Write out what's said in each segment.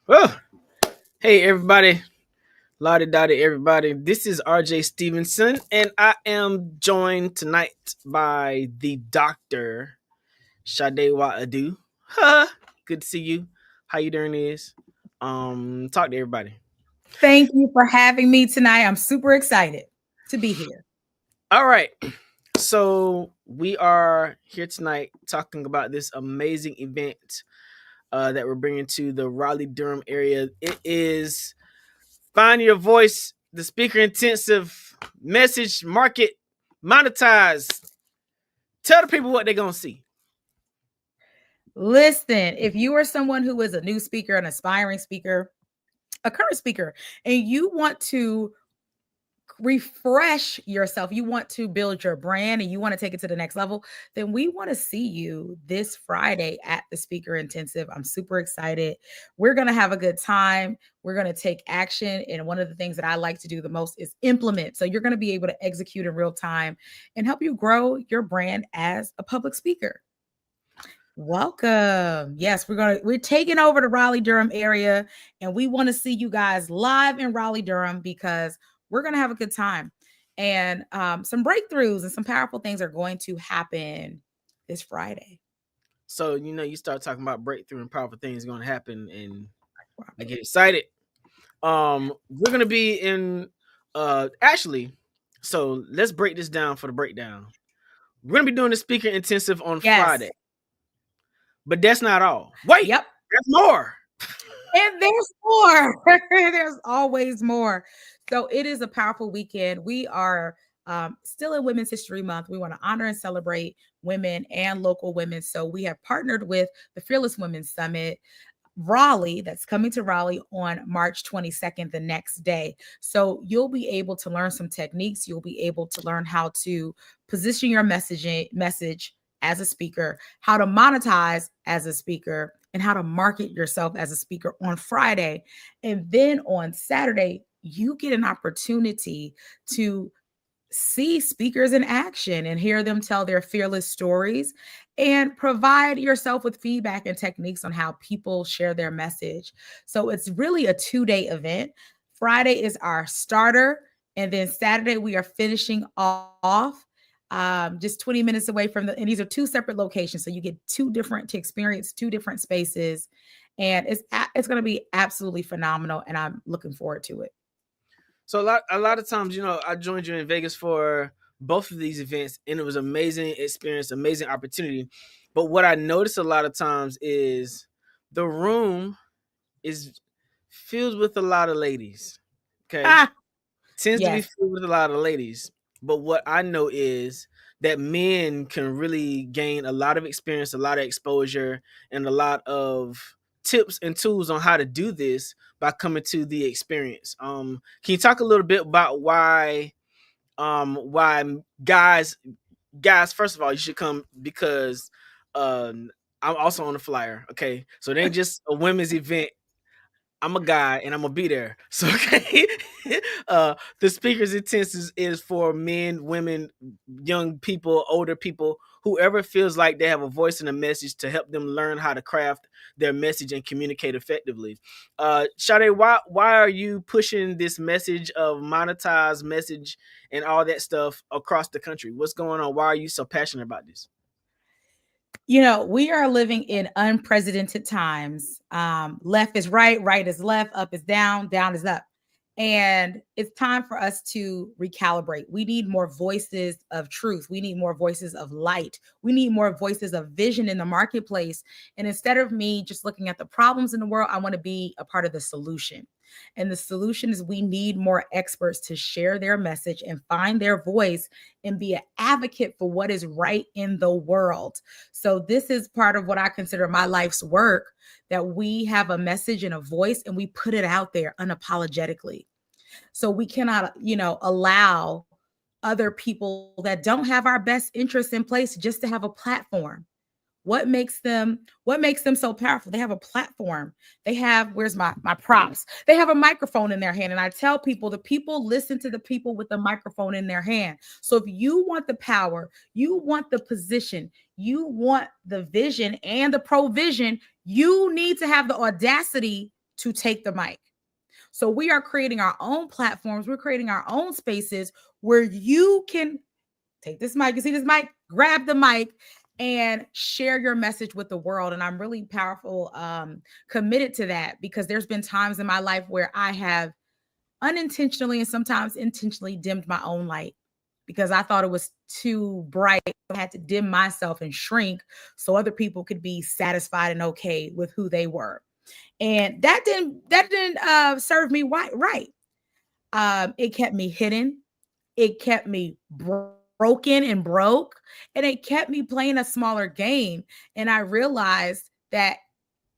Oh, hey everybody, Lottie Dottie everybody. This is RJ Stevenson, and I am joined tonight by the Doctor Sade Adu. Good to see you. How you doing? Talk to everybody. Thank you for having me tonight. I'm super excited to be here. All right, so we are here tonight talking about this amazing event that we're bringing to the Raleigh Durham area. It is Find Your Voice, the speaker intensive message market monetize. Tell the people what they're going to see. Listen, if you are someone who is a new speaker, an aspiring speaker, a current speaker, and you want to refresh yourself, you want to build your brand and you want to take it to the next level, then we want to see you this Friday at the Speaker Intensive. I'm super excited. We're going to have a good time. We're going to take action. And one of the things that I like to do the most is implement. So you're going to be able to execute in real time and help you grow your brand as a public speaker. Welcome. Yes, we're taking over the Raleigh Durham area and we want to see you guys live in Raleigh Durham because we're going to have a good time. And some breakthroughs and some powerful things are going to happen this Friday. So, you start talking about breakthrough and powerful things going to happen, and I get excited. We're going to be in, actually, so let's break this down for the breakdown. We're going to be doing the speaker intensive on Friday. But that's not all. Wait, yep, there's more. And there's more. There's always more. So it is a powerful weekend. We are still in Women's History Month. We want to honor and celebrate women and local women. So we have partnered with the Fearless Women's Summit. Raleigh, that's coming to Raleigh on March 22nd, the next day. So you'll be able to learn some techniques. You'll be able to learn how to position your message as a speaker, how to monetize as a speaker, and how to market yourself as a speaker on Friday. And then on Saturday, you get an opportunity to see speakers in action and hear them tell their fearless stories and provide yourself with feedback and techniques on how people share their message. So it's really a 2-day event. Friday is our starter, and then Saturday we are finishing off just 20 minutes away from and these are two separate locations. So you get to experience two different spaces, and it's going to be absolutely phenomenal. And I'm looking forward to it. So a lot of times, I joined you in Vegas for both of these events, and it was amazing experience, amazing opportunity. But what I notice a lot of times is the room is filled with a lot of ladies. Okay. Tends to be filled with a lot of ladies. But what I know is that men can really gain a lot of experience, a lot of exposure, and a lot of tips and tools on how to do this by coming to the experience. Can you talk a little bit about why guys, first of all, you should come because I'm also on the flyer. Okay, so it ain't just a women's event. I'm a guy and I'm gonna be there. So okay, the speakers intensive is for men, women, young people, older people, whoever feels like they have a voice and a message to help them learn how to craft their message and communicate effectively. Sade, why are you pushing this message of monetized message and all that stuff across the country? What's going on? Why are you so passionate about this? We are living in unprecedented times. Left is right, right is left, up is down, down is up. And it's time for us to recalibrate. We need more voices of truth. We need more voices of light. We need more voices of vision in the marketplace. And instead of me just looking at the problems in the world, I want to be a part of the solution. And the solution is we need more experts to share their message and find their voice and be an advocate for what is right in the world. So this is part of what I consider my life's work, that we have a message and a voice and we put it out there unapologetically. So we cannot, allow other people that don't have our best interests in place just to have a platform. What makes them so powerful? They have a platform. They have, where's my props? They have a microphone in their hand. And I tell people, the people listen to the people with the microphone in their hand. So if you want the power, you want the position, you want the vision and the provision, you need to have the audacity to take the mic. So we are creating our own platforms. We're creating our own spaces where you can take this mic, you see this mic, grab the mic and share your message with the world. And I'm really committed to that, because there's been times in my life where I have unintentionally and sometimes intentionally dimmed my own light because I thought it was too bright. I had to dim myself and shrink so other people could be satisfied and okay with who they were. And that didn't serve me right. It kept me hidden. It kept me broken and broke, and it kept me playing a smaller game. And I realized that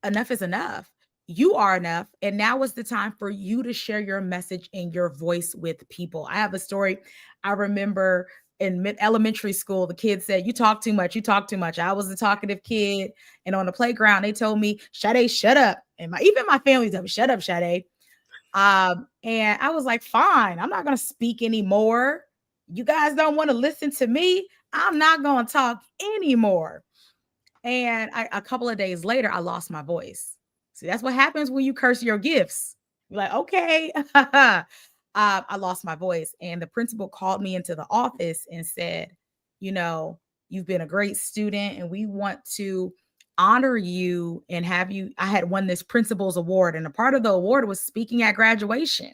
enough is enough. You are enough. And now is the time for you to share your message and your voice with people. I have a story. I remember in elementary school, the kids said, "You talk too much. You talk too much." I was a talkative kid. And on the playground, they told me, "Sade, shut up." And even my family told me, "Shut up, Sade." And I was like, fine, I'm not going to speak anymore. You guys don't want to listen to me. I'm not going to talk anymore. And a couple of days later, I lost my voice. See, that's what happens when you curse your gifts. You're like, okay. I lost my voice. And the principal called me into the office and said, you know, you've been a great student and we want to honor you and have you. I had won this principal's award, and a part of the award was speaking at graduation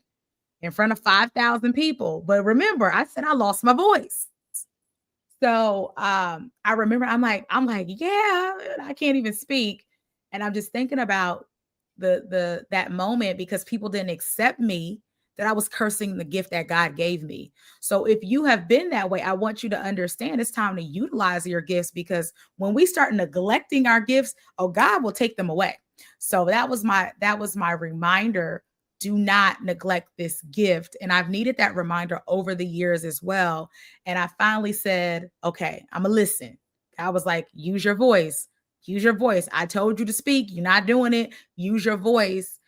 in front of 5,000 people. But remember, I said I lost my voice. So I remember I'm like, yeah, I can't even speak. And I'm just thinking about that moment, because people didn't accept me, that I was cursing the gift that God gave me. So if you have been that way, I want you to understand it's time to utilize your gifts, because when we start neglecting our gifts, oh, God will take them away. So that was my reminder. Do not neglect this gift. And I've needed that reminder over the years as well. And I finally said, okay, I'm gonna listen. I was like, use your voice. Use your voice. I told you to speak. You're not doing it. Use your voice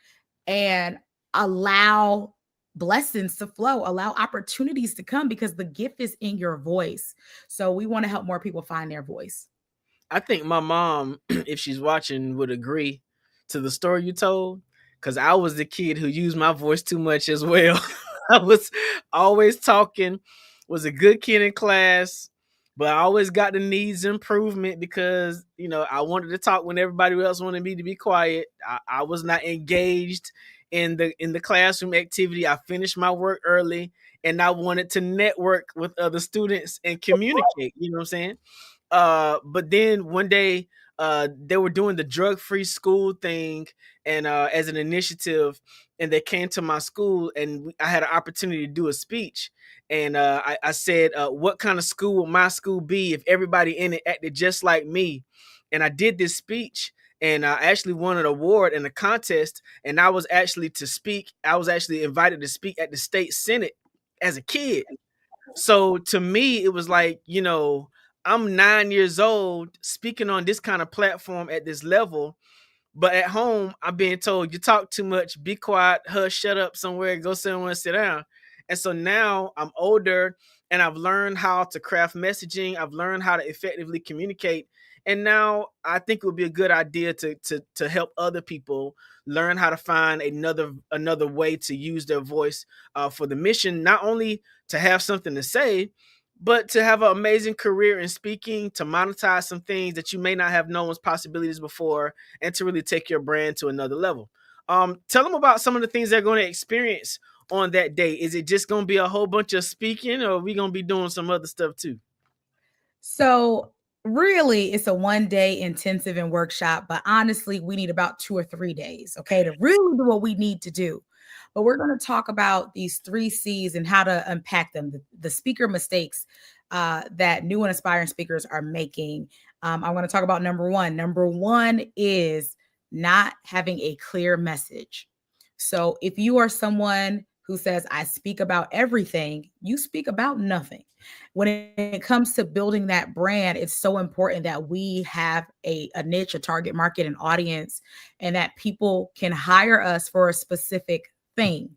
and allow blessings to flow, allow opportunities to come, because the gift is in your voice. So we want to help more people find their voice. I think my mom, if she's watching, would agree to the story you told, because I was the kid who used my voice too much as well. I was always talking, was a good kid in class, but I always got the needs improvement because, I wanted to talk when everybody else wanted me to be quiet. I was not engaged in the classroom activity. I finished my work early and I wanted to network with other students and communicate, you know what I'm saying? But then one day, they were doing the drug-free school thing, and as an initiative, and they came to my school, and I had an opportunity to do a speech. And I said, "What kind of school would my school be if everybody in it acted just like me?" And I did this speech, and I actually won an award in a contest. And I was actually to speak. I was actually invited to speak at the state senate as a kid. So to me, it was like, I'm 9 years old speaking on this kind of platform at this level. But at home, I'm being told, you talk too much, be quiet, hush, shut up somewhere, go somewhere and sit down. And so now I'm older and I've learned how to craft messaging. I've learned how to effectively communicate. And now I think it would be a good idea to help other people learn how to find another way to use their voice for the mission, not only to have something to say, but to have an amazing career in speaking, to monetize some things that you may not have known as possibilities before, and to really take your brand to another level. Tell them about some of the things they're going to experience on that day. Is it just going to be a whole bunch of speaking, or are we going to be doing some other stuff too? So really, it's a 1 day intensive and workshop, but honestly, we need about 2 or 3 days, okay, to really do what we need to do. But we're going to talk about these 3 C's and how to unpack them, the speaker mistakes that new and aspiring speakers are making. I'm going to talk about number one. Number one is not having a clear message. So if you are someone who says, I speak about everything, you speak about nothing. When it comes to building that brand, it's so important that we have a niche, a target market, an audience, and that people can hire us for a specific thing.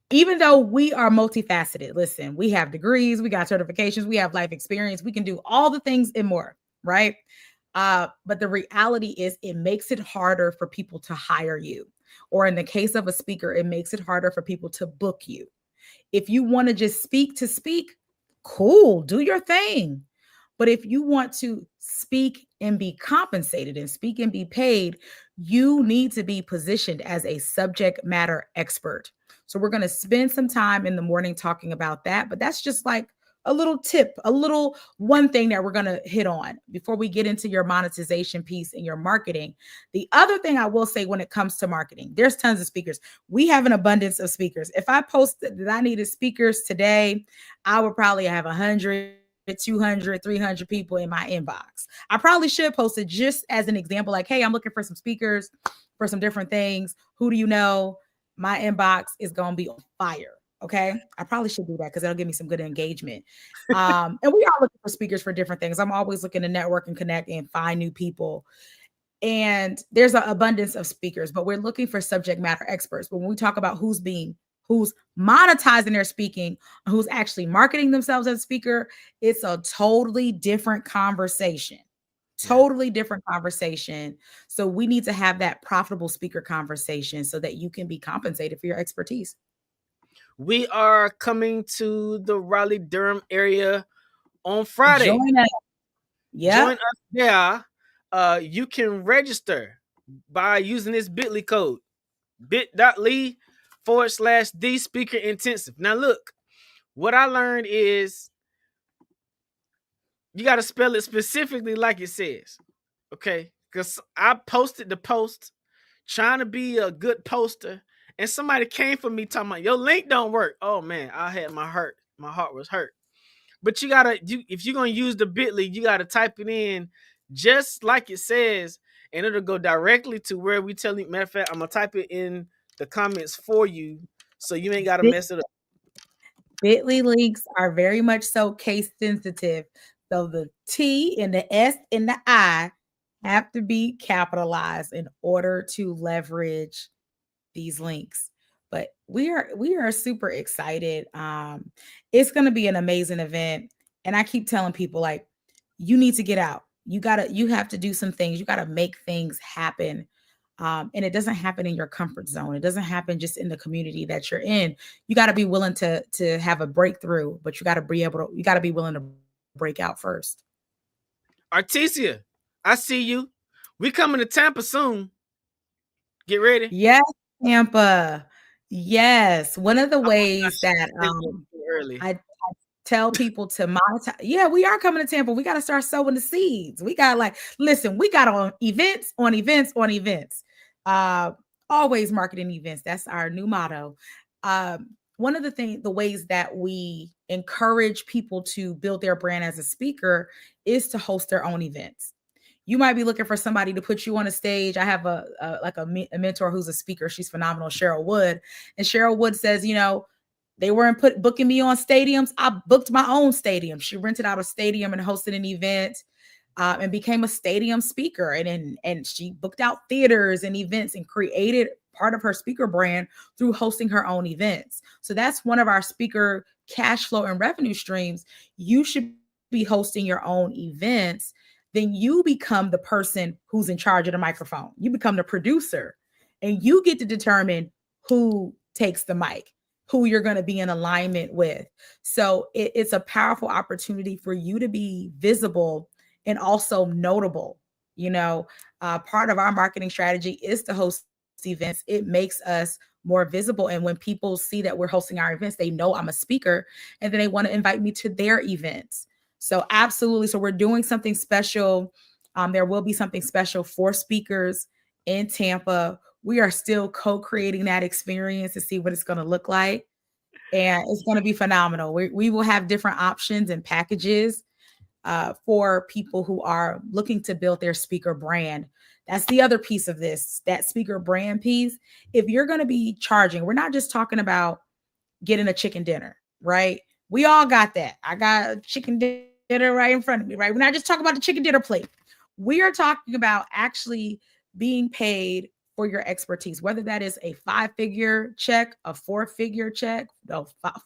Even though we are multifaceted, listen, we have degrees, we got certifications, we have life experience, we can do all the things and more, right? But the reality is it makes it harder for people to hire you. Or in the case of a speaker, it makes it harder for people to book you. If you want to just speak to speak, cool, do your thing. But if you want to speak and be compensated and speak and be paid, you need to be positioned as a subject matter expert. So we're going to spend some time in the morning talking about that, but that's just like a little tip, a little one thing that we're going to hit on before we get into your monetization piece and your marketing. The other thing I will say when it comes to marketing, there's tons of speakers. We have an abundance of speakers. If I posted that I needed speakers today, I would probably have 100, 200, 300 people in my inbox. I probably should post it just as an example, like, hey, I'm looking for some speakers for some different things. Who do you know? My inbox is going to be on fire. Okay. I probably should do that because that'll give me some good engagement. And we are looking for speakers for different things. I'm always looking to network and connect and find new people. And there's an abundance of speakers, but we're looking for subject matter experts. But when we talk about who's monetizing their speaking, who's actually marketing themselves as a speaker, it's a totally different conversation. Totally different conversation. So we need to have that profitable speaker conversation so that you can be compensated for your expertise. We are coming to the Raleigh, Durham area on Friday. Join us. Yeah. Join us there. You can register by using this bit.ly code, bit.ly/the speaker intensive. Now look, what I learned is you got to spell it specifically like it says. Okay? Because I posted the post trying to be a good poster, and somebody came for me talking about your link don't work. Oh man, I had my heart was hurt. But if you're gonna use the bit.ly, you gotta type it in just like it says, and it'll go directly to where we tell you. Matter of fact, I'm gonna type it in the comments for you, so you ain't gotta mess it up. Bit.ly links are very much so case sensitive. So the T and the S and the I have to be capitalized in order to leverage these links. But we are super excited. It's going to be an amazing event, and I keep telling people, like, you need to get out. You have to do some things. You got to make things happen. And it doesn't happen in your comfort zone. It doesn't happen just in the community that you're in. You got to be willing to have a breakthrough, but you got to be willing to break out first. Artesia, I see you. We coming to Tampa soon. Get ready. Yes, Tampa. Yes. One of the ways that I tell people to monetize. Yeah, we are coming to Tampa. We got to start sowing the seeds. We got we got on events, on events, on events. Always marketing events. That's our new motto. One of the ways that we encourage people to build their brand as a speaker is to host their own events. You might be looking for somebody to put you on a stage. I have a mentor who's a speaker. She's phenomenal, Cheryl Wood. And Cheryl Wood says, they weren't booking me on stadiums. I booked my own stadium. She rented out a stadium and hosted an event and became a stadium speaker. And she booked out theaters and events and created part of her speaker brand through hosting her own events. So that's one of our speaker cash flow and revenue streams. You should be hosting your own events. Then you become the person who's in charge of the microphone. You become the producer, and you get to determine who takes the mic, who you're going to be in alignment with. So it's a powerful opportunity for you to be visible and also notable. Part of our marketing strategy is to host events. It makes us more visible. And when people see that we're hosting our events, they know I'm a speaker, and then they want to invite me to their events. So absolutely. So we're doing something special. There will be something special for speakers in Tampa. We are still co-creating that experience to see what it's going to look like. And it's going to be phenomenal. We will have different options and packages for people who are looking to build their speaker brand. That's the other piece of this, that speaker brand piece. If you're going to be charging, we're not just talking about getting a chicken dinner, right? We all got that. I got a chicken dinner right in front of me, right? We're not just talking about the chicken dinner plate. We are talking about actually being paid for your expertise, whether that is a 5-figure check, a 4-figure check,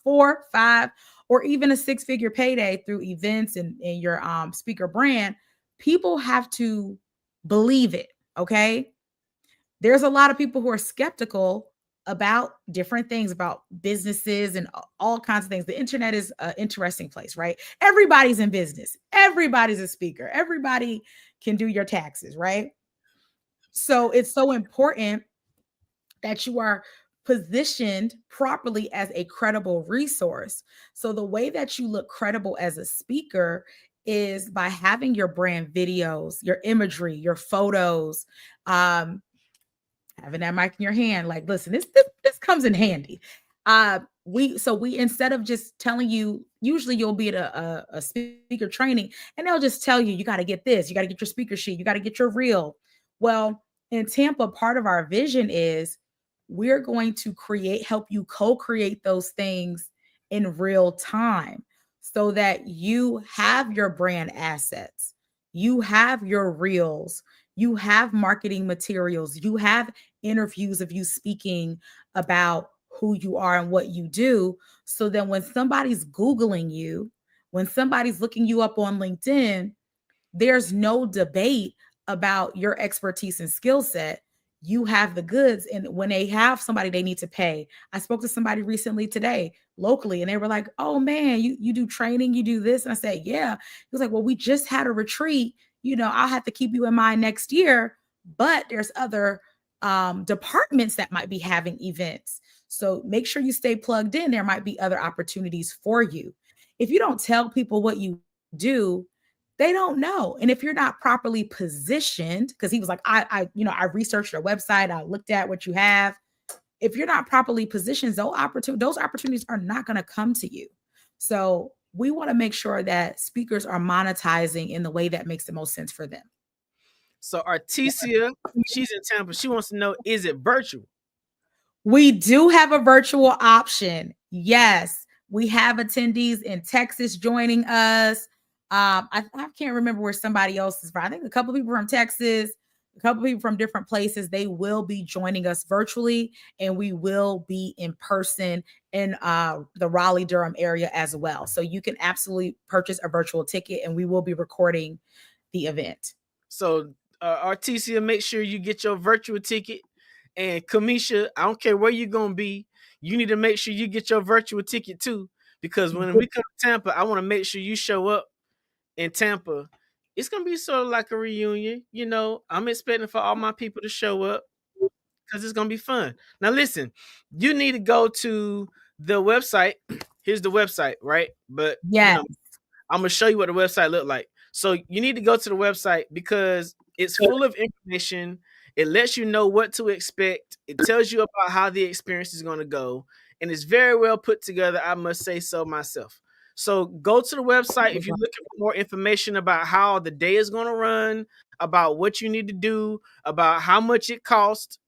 4, 5, or even a 6-figure payday through events and your speaker brand. People have to believe it, okay? There's a lot of people who are skeptical about different things, about businesses and all kinds of things. The internet is an interesting place, right? Everybody's in business, everybody's a speaker, everybody can do your taxes, right? So it's so important that you are positioned properly as a credible resource. So the way that you look credible as a speaker is by having your brand videos, your imagery, your photos, um, having that mic in your hand. Like, listen, this comes in handy. We instead of just telling you, usually you'll be at a speaker training and they'll just tell you, you got to get this, you got to get your speaker sheet, you got to get your reel. Well, in Tampa, part of our vision is we're going to help you co-create those things in real time so that you have your brand assets, you have your reels, you have marketing materials, you have interviews of you speaking about who you are and what you do. So then when somebody's Googling you, when somebody's looking you up on LinkedIn, there's no debate about your expertise and skill set. You have the goods. And when they have somebody they need to pay, I spoke to somebody recently today locally, and they were like, oh man, you do training, you do this. And I said, yeah. He was like, well, we just had a retreat. I'll have to keep you in mind next year, but there's other departments that might be having events. So make sure you stay plugged in. There might be other opportunities for you. If you don't tell people what you do, they don't know. And if you're not properly positioned, because he was like, I researched your website, I looked at what you have. If you're not properly positioned, those opportunities are not going to come to you. So we want to make sure that speakers are monetizing in the way that makes the most sense for them. So Artesia, she's in Tampa. She wants to know, is it virtual? We do have a virtual option. Yes, we have attendees in Texas joining us. I can't remember where somebody else is from. I think a couple of people from Texas, a couple of people from different places. They will be joining us virtually, and we will be in person in the Raleigh, Durham area as well. So you can absolutely purchase a virtual ticket, and we will be recording the event. So Artesia, make sure you get your virtual ticket. And Kamisha, I don't care where you're going to be, you need to make sure you get your virtual ticket too. Because when we come to Tampa, I want to make sure you show up in Tampa. It's going to be sort of like a reunion. I'm expecting for all my people to show up because it's going to be fun. Now, listen, you need to go to the website. Here's the website, right? But, yes. I'm going to show you what the website look like. So you need to go to the website because it's full of information. It lets you know what to expect. It tells you about how the experience is going to go. And it's very well put together, I must say so myself. So go to the website if you're looking for more information about how the day is going to run, about what you need to do, about how much it costs.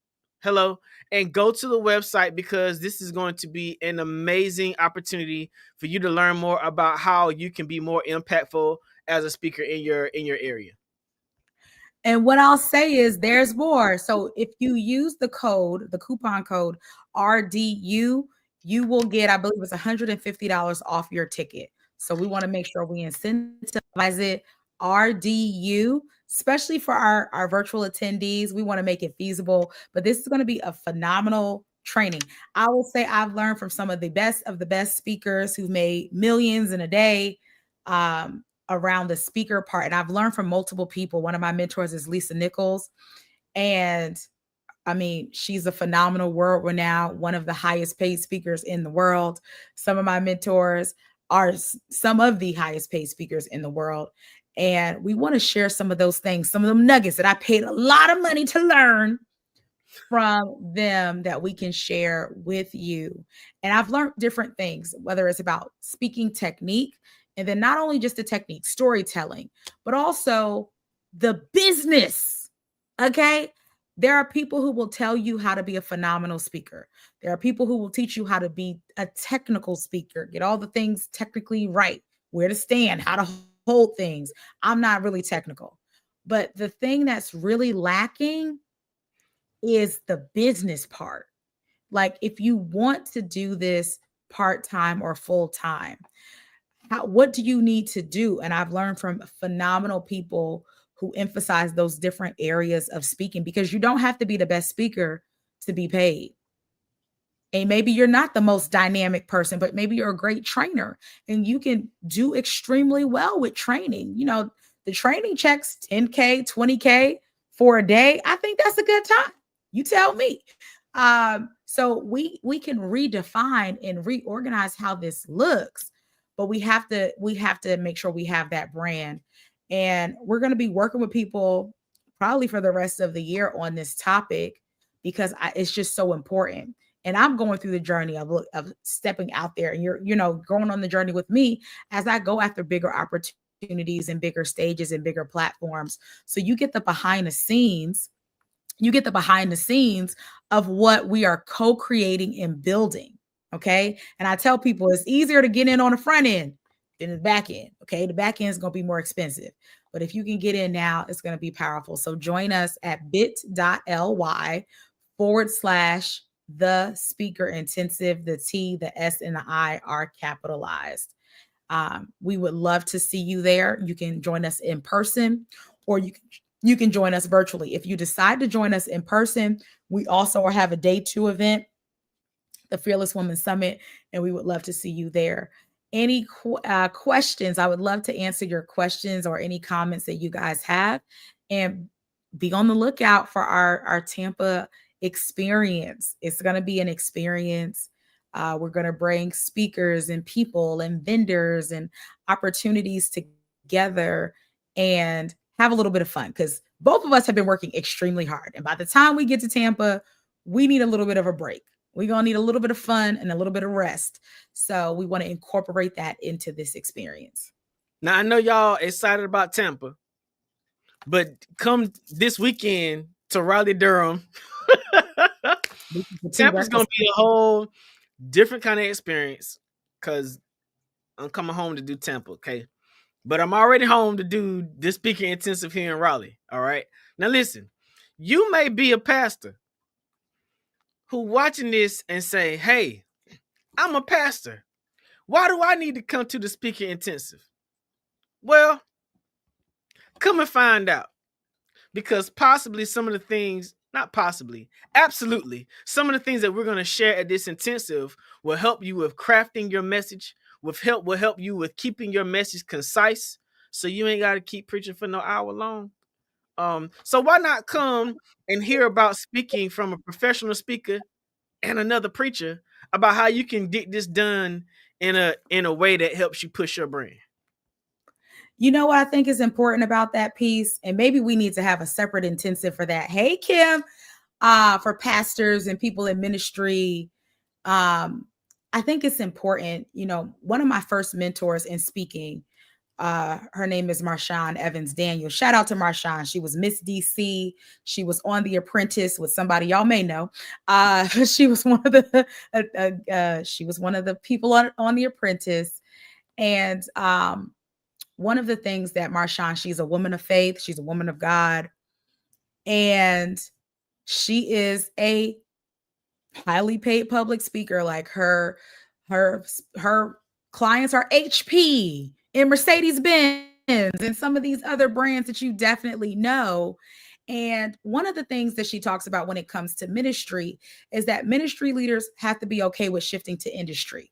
Hello. And go to the website because this is going to be an amazing opportunity for you to learn more about how you can be more impactful as a speaker in your area. And what I'll say is there's more. So if you use the coupon code RDU, you will get, I believe it's $150 off your ticket. So we want to make sure we incentivize it. RDU, especially for our virtual attendees, we want to make it feasible. But this is going to be a phenomenal training. I will say I've learned from some of the best speakers who've made millions in a day. Around the speaker part. And I've learned from multiple people. One of my mentors is Lisa Nichols. And I mean, she's a phenomenal world renowned, one of the highest paid speakers in the world. Some of my mentors are some of the highest paid speakers in the world. And we want to share some of those things, some of them nuggets that I paid a lot of money to learn from them that we can share with you. And I've learned different things, whether it's about speaking technique, and then not only just the technique, storytelling, but also the business. Okay. There are people who will tell you how to be a phenomenal speaker. There are people who will teach you how to be a technical speaker, get all the things technically right, where to stand, how to hold things. I'm not really technical, but the thing that's really lacking is the business part. Like if you want to do this part-time or full-time, what do you need to do? And I've learned from phenomenal people who emphasize those different areas of speaking, because you don't have to be the best speaker to be paid. And maybe you're not the most dynamic person, but maybe you're a great trainer and you can do extremely well with training. The training checks 10K, 20K for a day. I think that's a good time. You tell me. So we can redefine and reorganize how this looks, but we have to make sure we have that brand. And we're going to be working with people probably for the rest of the year on this topic, because it's just so important. And I'm going through the journey of stepping out there, and you're going on the journey with me as I go after bigger opportunities and bigger stages and bigger platforms. So you get the behind the scenes of what we are co-creating and building. Okay. And I tell people it's easier to get in on the front end than the back end. Okay. The back end is going to be more expensive, but if you can get in now, it's going to be powerful. So join us at bit.ly/the speaker intensive. The T, the S, and the I are capitalized. We would love to see you there. You can join us in person, or you can join us virtually. If you decide to join us in person, we also have a day 2 event, the Fearless Woman Summit, and we would love to see you there. Any questions? I would love to answer your questions or any comments that you guys have, and be on the lookout for our Tampa experience. It's going to be an experience. We're going to bring speakers and people and vendors and opportunities together and have a little bit of fun, because both of us have been working extremely hard. And by the time we get to Tampa, we need a little bit of a break. We're going to need a little bit of fun and a little bit of rest. So we want to incorporate that into this experience. Now, I know y'all excited about Tampa, but come this weekend to Raleigh, Durham. Tampa's going to be a whole different kind of experience, because I'm coming home to do Tampa, okay? But I'm already home to do this speaker intensive here in Raleigh, all right? Now listen, you may be a pastor who watching this and say, hey, I'm a pastor. Why do I need to come to the speaker intensive? Well, come and find out. Because possibly some of the things, not possibly, absolutely, some of the things that we're going to share at this intensive will help you with crafting your message, will help you with keeping your message concise, so you ain't got to keep preaching for no hour long. So why not come and hear about speaking from a professional speaker and another preacher about how you can get this done in a way that helps you push your brand? You know what I think is important about that piece, and maybe we need to have a separate intensive for that. Hey, Kim, for pastors and people in ministry, I think it's important. One of my first mentors in speaking, her name is Marshawn Evans Daniel. Shout out to Marshawn. She was Miss DC. She was on The Apprentice with somebody y'all may know. She was one of the people on The Apprentice, and one of the things that Marshawn, she's a woman of faith. She's a woman of God. And she is a highly paid public speaker. Like her clients are HP and Mercedes-Benz and some of these other brands that you definitely know. And one of the things that she talks about when it comes to ministry is that ministry leaders have to be okay with shifting to industry.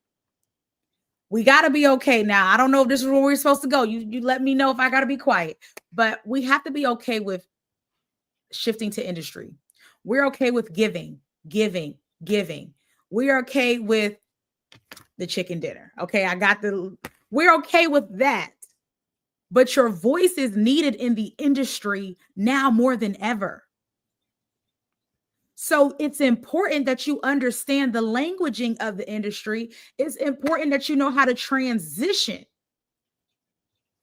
We got to be okay. Now, I don't know if this is where we're supposed to go. You let me know if I got to be quiet, but we have to be okay with shifting to industry. We're okay with giving. We're okay with the chicken dinner. Okay. We're okay with that, but your voice is needed in the industry now more than ever. So it's important that you understand the languaging of the industry. It's important that you know how to transition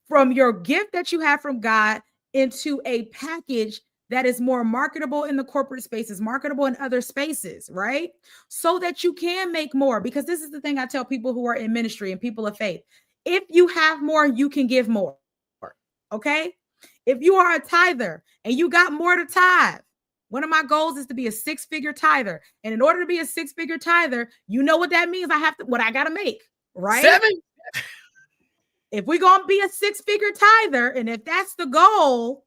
from your gift that you have from God into a package that is more marketable in the corporate spaces, marketable in other spaces, right? So that you can make more. Because this is the thing I tell people who are in ministry and people of faith. If you have more, you can give more. Okay? If you are a tither and you got more to tithe, one of my goals is to be a 6-figure tither. And in order to be a 6-figure tither, you know what that means? What I got to make, right? 7. If we're going to be a 6-figure tither, and if that's the goal,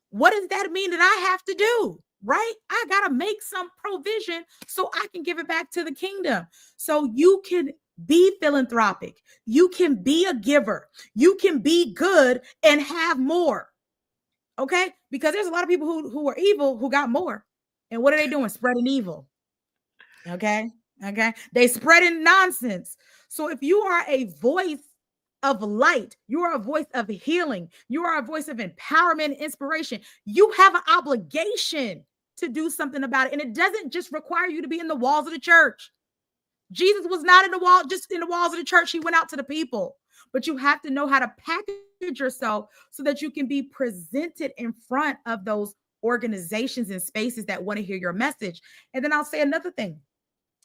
What does that mean that I have to do? Right? I got to make some provision so I can give it back to the kingdom. So you can be philanthropic. You can be a giver. You can be good and have more. Okay? Because there's a lot of people who are evil who got more. And what are they doing? Spreading evil. Okay? Okay? They spreading nonsense. So if you are a voice of light, you are a voice of healing, you are a voice of empowerment and inspiration, you have an obligation to do something about it. And it doesn't just require you to be in the walls of the church. Jesus was not in the wall, just in the walls of the church. He went out to the people. But you have to know how to package yourself so that you can be presented in front of those organizations and spaces that want to hear your message. And then I'll say another thing.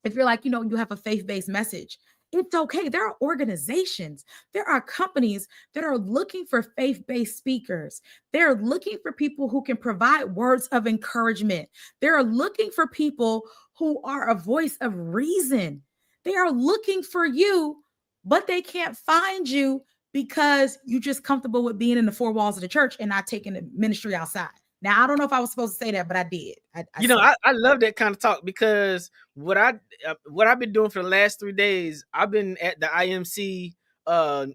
If you're like, you have a faith-based message, it's okay. There are organizations, there are companies that are looking for faith-based speakers. They're looking for people who can provide words of encouragement. They're looking for people who are a voice of reason. They are looking for you, but they can't find you because you're just comfortable with being in the four walls of the church and not taking the ministry outside. Now, I don't know if I was supposed to say that, but I did. I love that kind of talk, because what I've been doing for the last 3 days, I've been at the IMC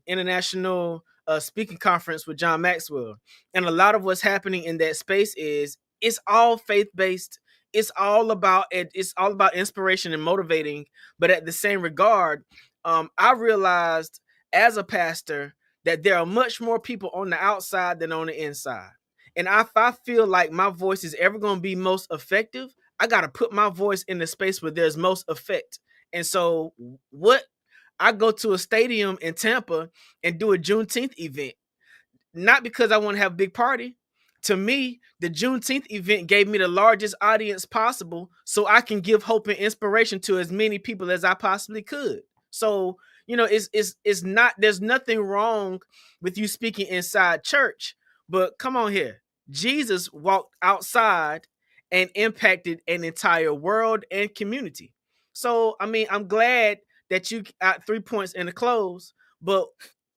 International Speaking Conference with John Maxwell, and a lot of what's happening in that space is it's all faith based. It's all about inspiration and motivating, but at the same regard, I realized as a pastor that there are much more people on the outside than on the inside. And if I feel like my voice is ever going to be most effective, I got to put my voice in the space where there's most effect. And so, what I go to a stadium in Tampa and do a Juneteenth event, not because I want to have a big party. To me, the Juneteenth event gave me the largest audience possible so I can give hope and inspiration to as many people as I possibly could. So, it's not, there's nothing wrong with you speaking inside church, but come on here. Jesus walked outside and impacted an entire world and community. So, I mean, I'm glad that you got 3 points in the close, but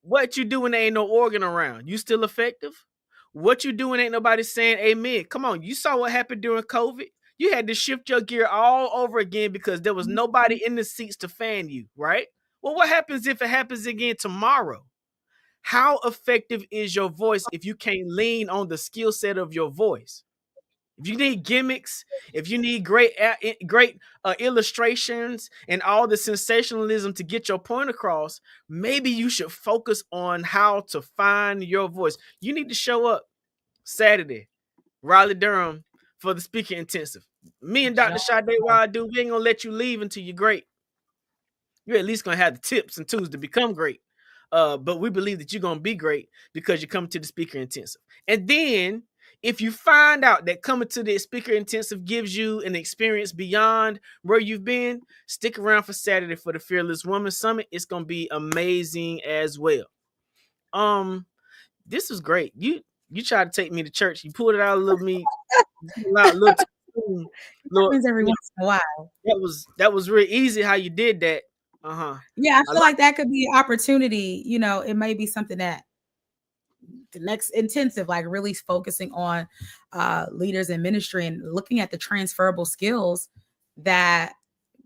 what you do when there ain't no organ around? You still effective? What you doing ain't nobody saying amen. Come on, you saw what happened during COVID. You had to shift your gear all over again because there was nobody in the seats to fan you, right? Well, what happens if it happens again tomorrow? How effective is your voice if you can't lean on the skill set of your voice? If you need gimmicks, if you need great illustrations and all the sensationalism to get your point across, maybe you should focus on how to find your voice. You need to show up Saturday, Raleigh, Durham, for the speaker intensive. Me and Dr. Sade, while I do, we ain't gonna let you leave until you're great. You're at least gonna have the tips and tools to become great. But we believe that you're gonna be great because you come to the speaker intensive. And then if you find out that coming to the speaker intensive gives you an experience beyond where you've been, stick around for Saturday for the Fearless Woman Summit. It's gonna be amazing as well. This was great. You tried to take me to church. You pulled it out a little me, little, happens every once in a while. That was really easy how you did that. Yeah, I feel like that could be an opportunity. It may be something that the next intensive, like really focusing on leaders in ministry and looking at the transferable skills that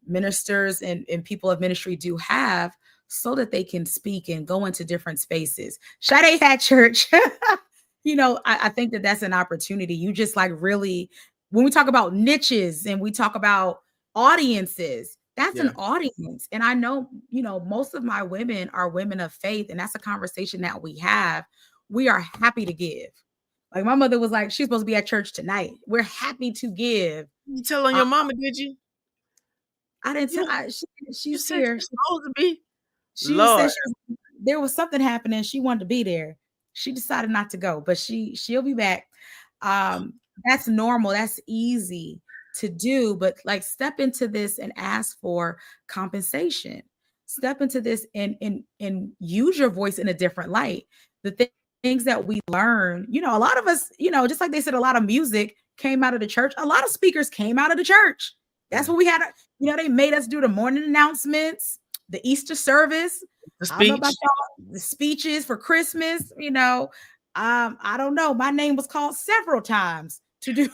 ministers and people of ministry do have so that they can speak and go into different spaces. Sade had church. I think that that's an opportunity. You just like really, when we talk about niches and we talk about audiences, that's an audience. And I know, most of my women are women of faith, and that's a conversation that we have. We are happy to give. Like my mother was like, she's supposed to be at church tonight. We're happy to give. You tell on your mama, did you? I didn't tell. She's here. She's supposed to be. She said there was something happening. She wanted to be there. She decided not to go, but she'll be back. That's normal. That's easy to do, but like step into this and ask for compensation. Step into this and use your voice in a different light. The things that we learn, a lot of us, just like they said, a lot of music came out of the church. A lot of speakers came out of the church. That's what we had. They made us do the morning announcements, the Easter service, the speech, the speeches for Christmas. I don't know. My name was called several times to do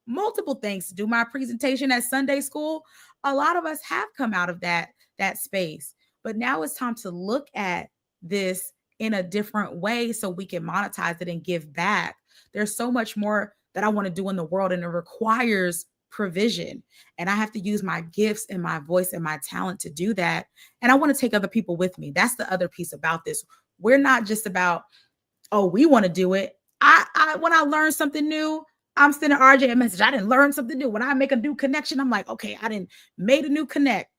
multiple things, to do my presentation at Sunday school. A lot of us have come out of that space. But now it's time to look at this in a different way so we can monetize it and give back. There's so much more that I want to do in the world, and it requires provision. And I have to use my gifts and my voice and my talent to do that. And I want to take other people with me. That's the other piece about this. We're not just about, oh, we want to do it. I when I learn something new, I'm sending RJ a message. I didn't learn something new. When I make a new connection, I'm like, okay, I didn't made a new connect.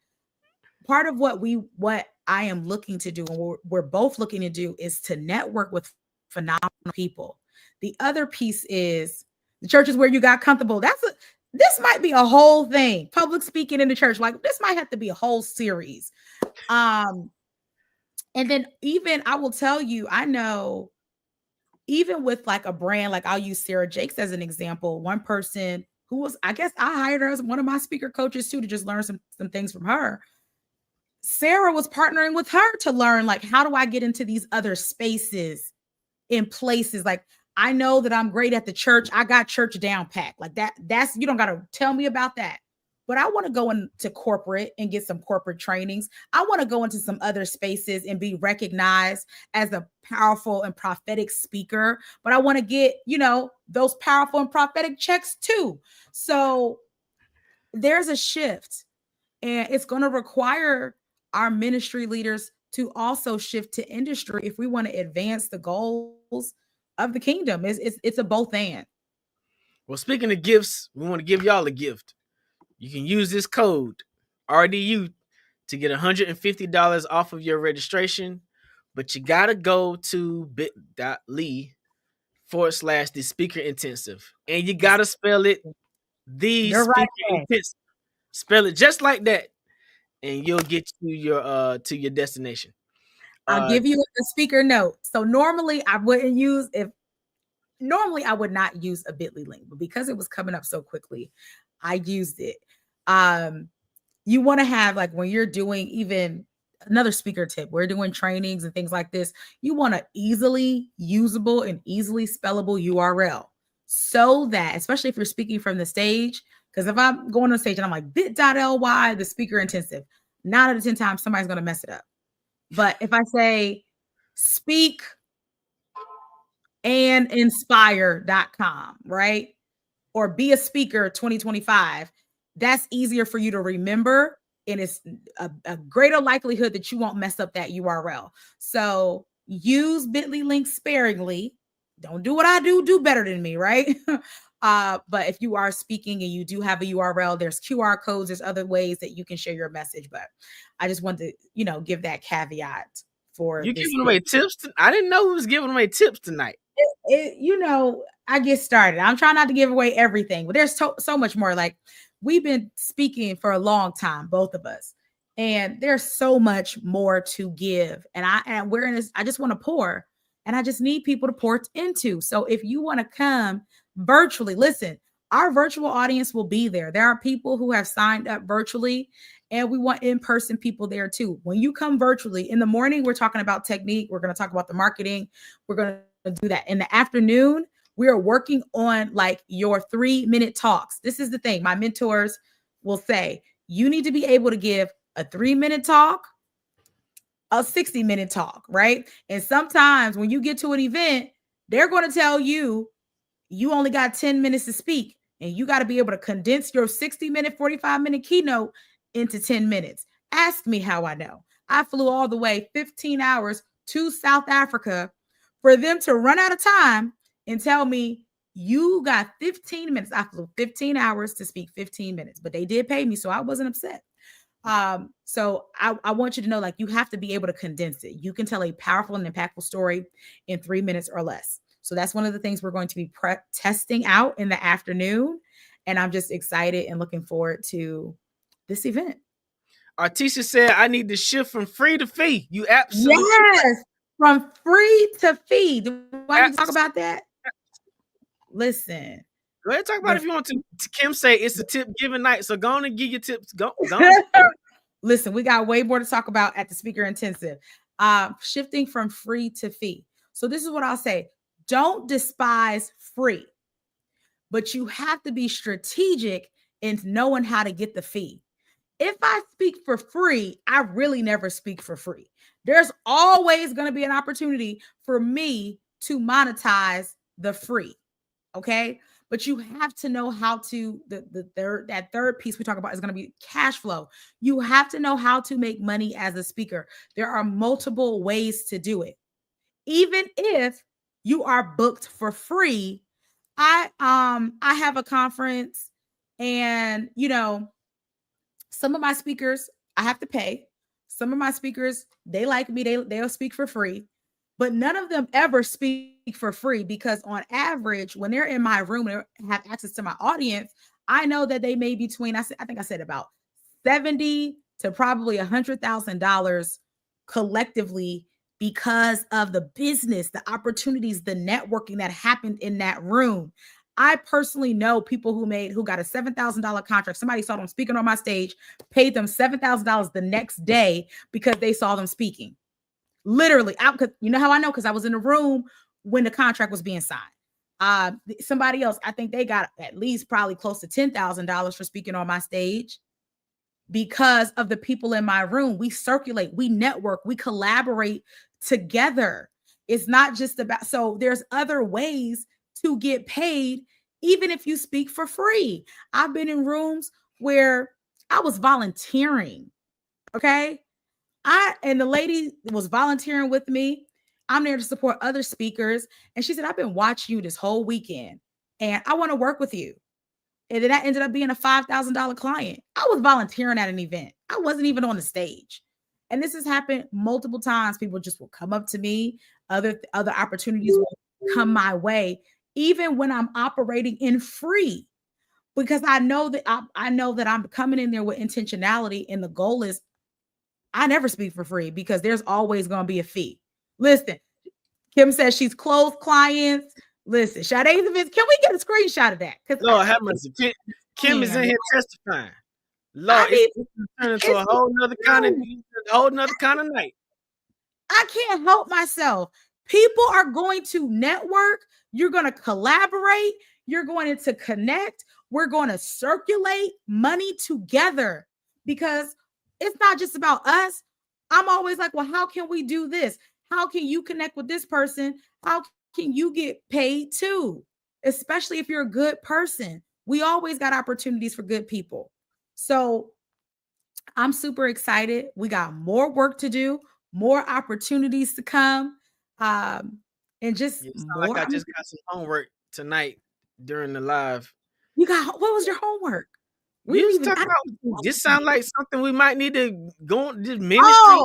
Part of what I am looking to do, and we're both looking to do, is to network with phenomenal people. The other piece is the church is where you got comfortable. This might be a whole thing. Public speaking in the church, like this might have to be a whole series. And then even I will tell you, I know even with like a brand, like I'll use Sarah Jakes as an example. One person who was, I guess I hired her as one of my speaker coaches too, to just learn some things from her. Sarah was partnering with her to learn, like, how do I get into these other spaces in places? Like, I know that I'm great at the church. I got church down packed. Like that's, you don't got to tell me about that. But I want to go into corporate and get some corporate trainings. I want to go into some other spaces and be recognized as a powerful and prophetic speaker. But I want to get, those powerful and prophetic checks too. So there's a shift, and it's going to require our ministry leaders to also shift to industry if we want to advance the goals of the kingdom. It's a both and. Well, speaking of gifts, we want to give y'all a gift. You can use this code RDU to get $150 off of your registration, but you gotta go to bit.ly/the speaker intensive, and you gotta spell it the speaker intensive. Spell it just like that, and you'll get to your destination. I'll give you a speaker note. So normally I would not use a bit.ly link, but because it was coming up so quickly, I used it. You want to have, like, when you're doing, even another speaker tip, we're doing trainings and things like this, you want an easily usable and easily spellable URL, so that, especially if you're speaking from the stage, because if I'm going on stage and I'm like bit.ly, the speaker intensive, 9 out of 10 times somebody's going to mess it up. But if I say speak and inspire.com, right? Or be a speaker 2025, that's easier for you to remember. And it's a greater likelihood that you won't mess up that URL. So use bit.ly links sparingly. Don't do what I do better than me, right? But if you are speaking and you do have a URL, there's QR codes, there's other ways that you can share your message. But I just wanted to, give that caveat for you giving away tips. I didn't know who was giving away tips tonight. I get started. I'm trying not to give away everything, but there's so much more. Like, we've been speaking for a long time, both of us, and there's so much more to give. And we're in this, I just want to pour, and I just need people to pour into. So if you want to come virtually, listen, our virtual audience will be there. There are people who have signed up virtually, and we want in-person people there too. When you come virtually, in the morning, we're talking about technique. We're going to talk about the marketing. We're going to do that. In the afternoon, we are working on, like, your 3-minute talks. This is the thing. My mentors will say, you need to be able to give a 3-minute talk, a 60-minute talk, right? And sometimes when you get to an event, they're going to tell you only got 10 minutes to speak, and you got to be able to condense your 60-minute, 45-minute keynote into 10 minutes. Ask me how I know. I flew all the way 15 hours to South Africa for them to run out of time and tell me, you got 15 minutes. I flew 15 hours to speak 15 minutes, but they did pay me, so I wasn't upset. So I want you to know, like, you have to be able to condense it. You can tell a powerful and impactful story in 3 minutes or less. So that's one of the things we're going to be testing out in the afternoon. And I'm just excited and looking forward to this event. Artisha said, I need to shift from free to fee. You absolutely yes, from free to fee. Do I need to talk about that? Listen. Go ahead, talk about it if you want to. Kim say it's a tip giving night, so go on and give your tips. Go. Listen, we got way more to talk about at the speaker intensive. Shifting from free to fee. So this is what I'll say. Don't despise free, but you have to be strategic in knowing how to get the fee. If I speak for free, I really never speak for free. There's always going to be an opportunity for me to monetize the free. Okay. But you have to know how to that third piece we talk about is going to be cash flow. You have to know how to make money as a speaker. There are multiple ways to do it. Even if you are booked for free, I have a conference, and some of my speakers I have to pay. Some of my speakers, they like me, they'll speak for free, but none of them ever speak for free, because on average, when they're in my room and have access to my audience, I know that they may between, I think I said about 70 to probably $100,000 collectively, because of the business, the opportunities, the networking that happened in that room. I personally know people who got a $7,000 contract. Somebody saw them speaking on my stage, paid them $7,000 the next day because they saw them speaking. Literally, you know how I know? Because I was in the room when the contract was being signed. Somebody else, I think they got at least probably close to $10,000 for speaking on my stage because of the people in my room. We circulate, we network, we collaborate together. It's not just about, so there's other ways to get paid, even if you speak for free. I've been in rooms where I was volunteering. Okay. And the lady was volunteering with me. I'm there to support other speakers. And she said, I've been watching you this whole weekend and I want to work with you. And then that ended up being a $5,000 client. I was volunteering at an event. I wasn't even on the stage. And this has happened multiple times. People just will come up to me. Other opportunities will come my way, even when I'm operating in free, because I know that I'm coming in there with intentionality. And the goal is I never speak for free because there's always going to be a fee. Listen, Kim says she's closed clients. Listen, Sade's events. Can we get a screenshot of that? Lord have mercy. Kim is in here testifying. Lord, it's turning into a whole nother kind of night. I can't help myself. People are going to network. You're going to collaborate. You're going to connect. We're going to circulate money together, because it's not just about us. I'm always like, well, how can we do this? How can you connect with this person? How can you get paid too? Especially if you're a good person. We always got opportunities for good people. So I'm super excited. We got more work to do, more opportunities to come. And just more. Like I just got some homework tonight during the live. What was your homework? This sounds like something we might need to go on this ministry.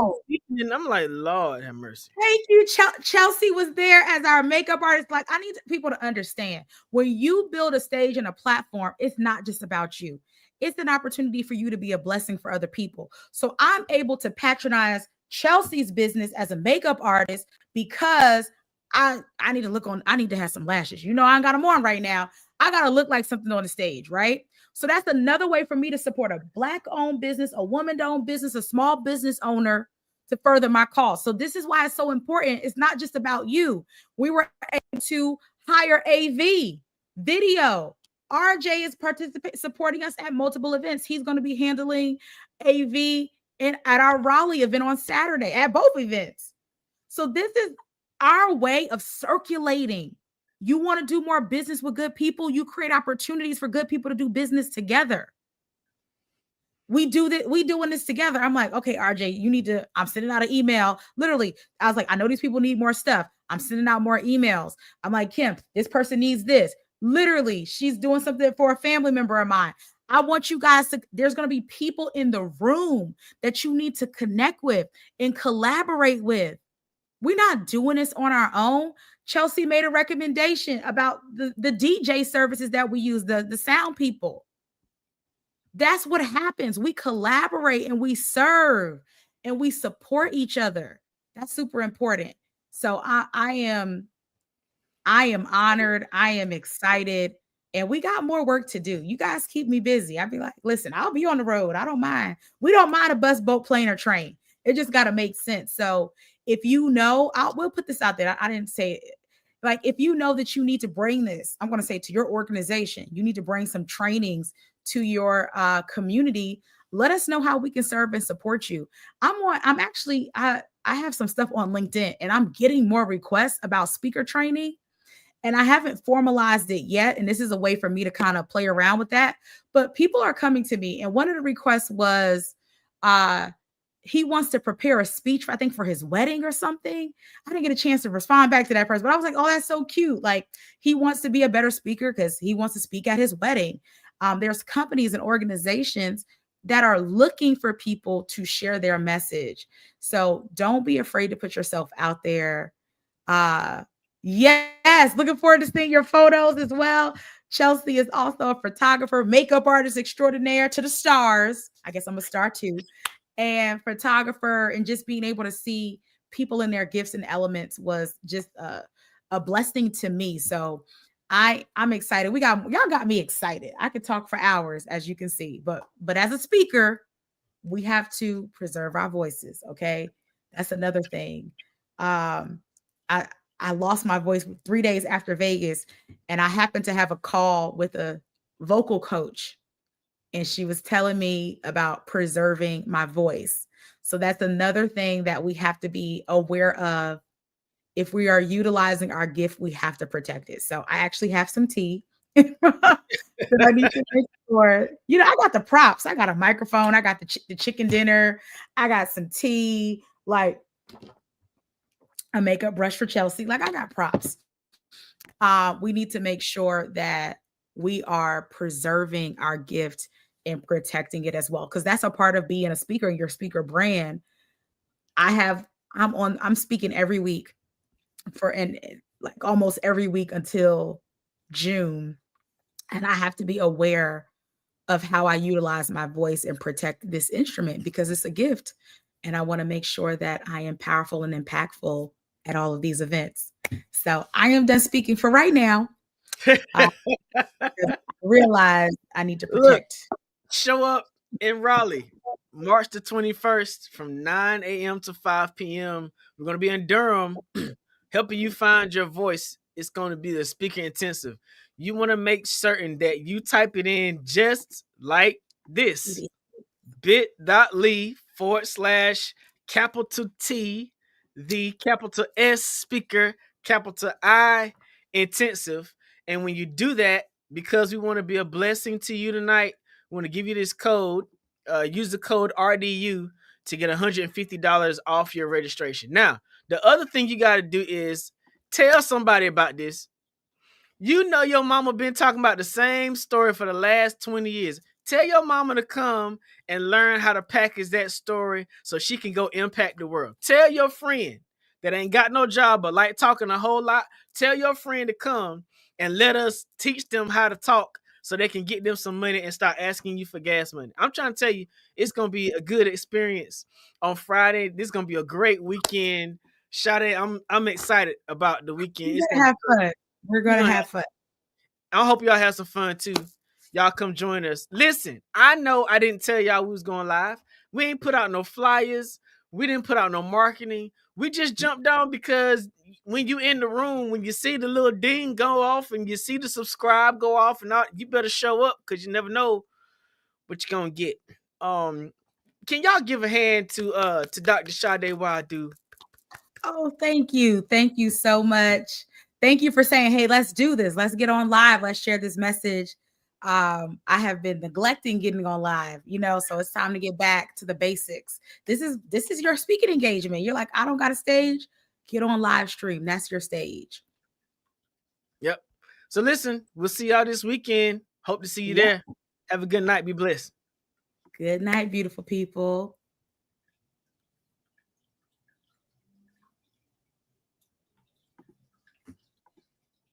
And I'm like, Lord have mercy. Thank you. Chelsea was there as our makeup artist. Like, I need people to understand, when you build a stage and a platform, it's not just about you. It's an opportunity for you to be a blessing for other people. So I'm able to patronize Chelsea's business as a makeup artist because I need to have some lashes. I ain't got them on right now. I got to look like something on the stage, right? So that's another way for me to support a Black-owned business, a woman-owned business, a small business owner, to further my cause. So this is why it's so important. It's not just about you. We were able to hire AV video. RJ is supporting us at multiple events. He's going to be handling AV at our Raleigh event on Saturday, at both events. So this is our way of circulating. You want to do more business with good people, you create opportunities for good people to do business together. We doing this together. I'm like, okay, RJ, I'm sending out an email. Literally, I was like, I know these people need more stuff. I'm sending out more emails. I'm like, Kim, this person needs this. Literally, she's doing something for a family member of mine. I want you guys there's going to be people in the room that you need to connect with and collaborate with. We're not doing this on our own. Chelsea made a recommendation about the DJ services that we use, the sound people. That's what happens. We collaborate and we serve and we support each other. That's super important. So I am honored. I am excited. And we got more work to do. You guys keep me busy. I'd be like, listen, I'll be on the road. I don't mind. We don't mind a bus, boat, plane, or train. It just got to make sense. So if we'll put this out there. I didn't say it. Like, if you know that you need to bring this, I'm going to say to your organization, you need to bring some trainings to your community. Let us know how we can serve and support you. I'm actually, I have some stuff on LinkedIn and I'm getting more requests about speaker training, and I haven't formalized it yet. And this is a way for me to kind of play around with that. But people are coming to me, and one of the requests was uh he wants to prepare a speech, I think, for his wedding or something. I didn't get a chance to respond back to that person, but I was like, oh, that's so cute. Like, he wants to be a better speaker because he wants to speak at his wedding. There's companies and organizations that are looking for people to share their message. So don't be afraid to put yourself out there. Yes, looking forward to seeing your photos as well. Chelsea is also a photographer, makeup artist extraordinaire to the stars. I guess I'm a star too. And photographer, and just being able to see people in their gifts and elements was just a blessing to me. So I'm excited. Y'all got me excited. I could talk for hours, as you can see, but as a speaker, we have to preserve our voices. Okay, that's another thing. I I lost my voice 3 days after Vegas, and I happened to have a call with a vocal coach, and she was telling me about preserving my voice. So that's another thing that we have to be aware of. If we are utilizing our gift, we have to protect it. So I actually have some tea. I need to make sure, I got the props. I got a microphone. I got the chicken dinner. I got some tea, like a makeup brush for Chelsea. Like, I got props. We need to make sure that we are preserving our gift and protecting it as well, because that's a part of being a speaker, your speaker brand. I'm speaking every week and like almost every week until June. And I have to be aware of how I utilize my voice and protect this instrument, because it's a gift. And I want to make sure that I am powerful and impactful at all of these events. So I am done speaking for right now. I realize I need to Look, protect. show up in Raleigh, March the 21st from 9 a.m. to 5 p.m. We're going to be in Durham, helping you find your voice. It's going to be the speaker intensive. You want to make certain that you type it in just like this: bit.ly/capital T, the capital S speaker, capital I intensive. And when you do that, because we want to be a blessing to you tonight, we want to give you this code. Use the code RDU to get $150 off your registration. Now, the other thing you got to do is tell somebody about this. You know your mama been talking about the same story for the last 20 years. Tell your mama to come and learn how to package that story so she can go impact the world. Tell your friend that ain't got no job but like talking a whole lot. Tell your friend to come and let us teach them how to talk so they can get them some money and start asking you for gas money. I'm trying to tell you, it's going to be a good experience on Friday. This is going to be a great weekend. Sade, I'm excited about the weekend. We're gonna have fun. We're gonna have fun. I hope y'all have some fun too. Y'all come join us. Listen, I know I didn't tell y'all we was going live. We ain't put out no flyers. We didn't put out no marketing. We just jumped on because when you in the room, when you see the little ding go off and you see the subscribe go off and all, you better show up because you never know what you're gonna get. Can y'all give a hand to Dr. Sade while I do? Oh, thank you. Thank you so much. Thank you for saying, hey, let's do this. Let's get on live. Let's share this message. I have been neglecting getting on live, so it's time to get back to the basics. This is your speaking engagement. You're like, I don't got a stage. Get on live stream. That's your stage. Yep. So listen, we'll see y'all this weekend. Hope to see you there. Have a good night. Be blessed. Good night, beautiful people.